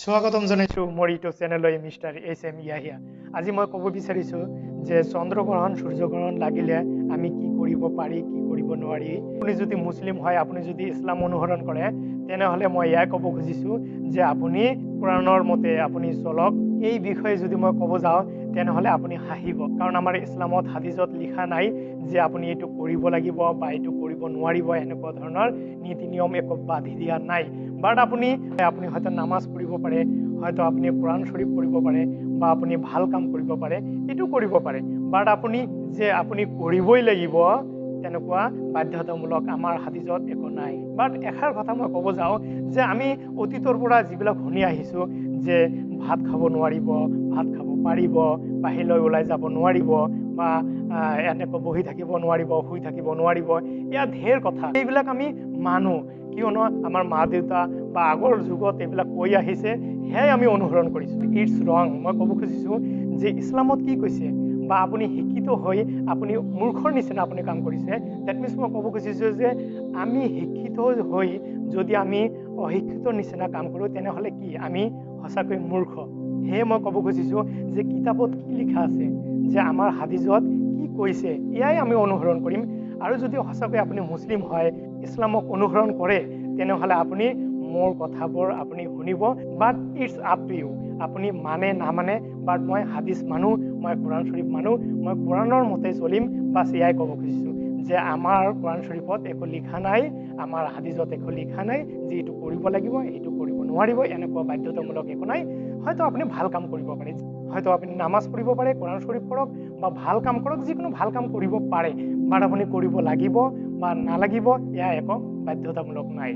স্বাগতম জানাইছো মোৰ YouTube চেনেললৈ mister SM Yahya। আজি মই ক'ব বিচাৰিছো যে চন্দ্ৰ গ্ৰহণ সূৰ্য গ্ৰহণ লাগিলে আমি কি কৰিব পাৰি কি কৰিব নোৱাৰি। আপুনি যদি মুছলিম হয়, আপুনি যদি ইছলাম অনুসৰণ কৰে, তেনেহ'লে মই ইয়াক ক'ব খুজিছো যে আপুনি কোৰাণৰ মতে আপুনি চলক। এই বিষয়ে যদি মই ক'ব যাওঁ তেনেহ'লে আপুনি হাঁহিব, কাৰণ আমাৰ ইছলামত হাদিছত লিখা নাই যে আপুনি এইটো কৰিব লাগিব বা এইটো কৰিব নোৱাৰিব। এনেকুৱা ধৰণৰ নীতি নিয়ম একো বান্ধি দিয়া নাই। বাট আপুনি হয়তো নামাজ পঢ়িব পাৰে, হয়তো আপুনি কোৰাণ শ্বৰীফ পঢ়িব পাৰে, বা আপুনি ভাল কাম কৰিব পাৰে, এইটো কৰিব পাৰে। বাট আপুনি যে আপুনি কৰিবই লাগিব তেনেকুৱা বাধ্যতামূলক আমাৰ হাদিছত একো নাই। বাট এষাৰ কথা মই ক'ব যাওঁ যে আমি অতীতৰ পৰা যিবিলাক শুনি আহিছোঁ যে ভাত খাব নোৱাৰিব, ভাত খাব পাৰিব, বাহিৰলৈ ওলাই যাব নোৱাৰিব, বা এনেকৈ বহি থাকিব নোৱাৰিব, শুই থাকিব নোৱাৰিব, ইয়াত ঢেৰ কথা। এইবিলাক আমি মানো, কিয়নো আমাৰ মা দেউতা বা আগৰ যুগত এইবিলাক কৈ আহিছে, সেয়াই আমি অনুসৰণ কৰিছোঁ। ইটছ ৰং। মই ক'ব খুজিছোঁ যে ইছলামত কি কৈছে, বা আপুনি শিক্ষিত হৈ আপুনি মূৰ্খৰ নিচিনা আপুনি কাম কৰিছে। ডেট মিনছ মই ক'ব খুজিছোঁ যে আমি শিক্ষিত হৈ যদি আমি অশিক্ষিত নিচিনা কাম কৰোঁ তেনেহ'লে কি আমি সঁচাকৈ মূৰ্খ। সেয়ে মই ক'ব খুজিছোঁ যে কিতাপত কি লিখা আছে, যে আমাৰ হাদিছত কি কৈছে, এয়াই আমি অনুসৰণ কৰিম। আৰু যদি সঁচাকৈ আপুনি মুছলিম হয়, ইছলামক অনুসৰণ কৰে, তেনেহ'লে আপুনি মোৰ কথাবোৰ আপুনি শুনিব। But it's up to you, আপুনি মানে নামানে। বাট মই হাদিছ মানো, মই কোৰাণ শ্বৰীফ মানো, মই কোৰাণৰ মতে চলিম। বাছ এয়াই ক'ব খুজিছোঁ যে আমাৰ কোৰাণ শ্বৰীফত একো লিখা নাই, আমাৰ হাদিছত একো লিখা নাই যে এইটো কৰিব লাগিব, এইটো কৰিব নোৱাৰিব, এনেকুৱা বাধ্যতামূলক একো নাই। হয়তো আপুনি ভাল কাম কৰিব পাৰে, হয়তো আপুনি নামাজ পঢ়িব পাৰে, কোৰাণ শ্বৰীফ পঢ়ক বা ভাল কাম কৰক, যিকোনো ভাল কাম কৰিব পাৰে। বাট আপুনি কৰিব লাগিব বা নালাগিব, এয়া একো বাধ্যতামূলক নাই।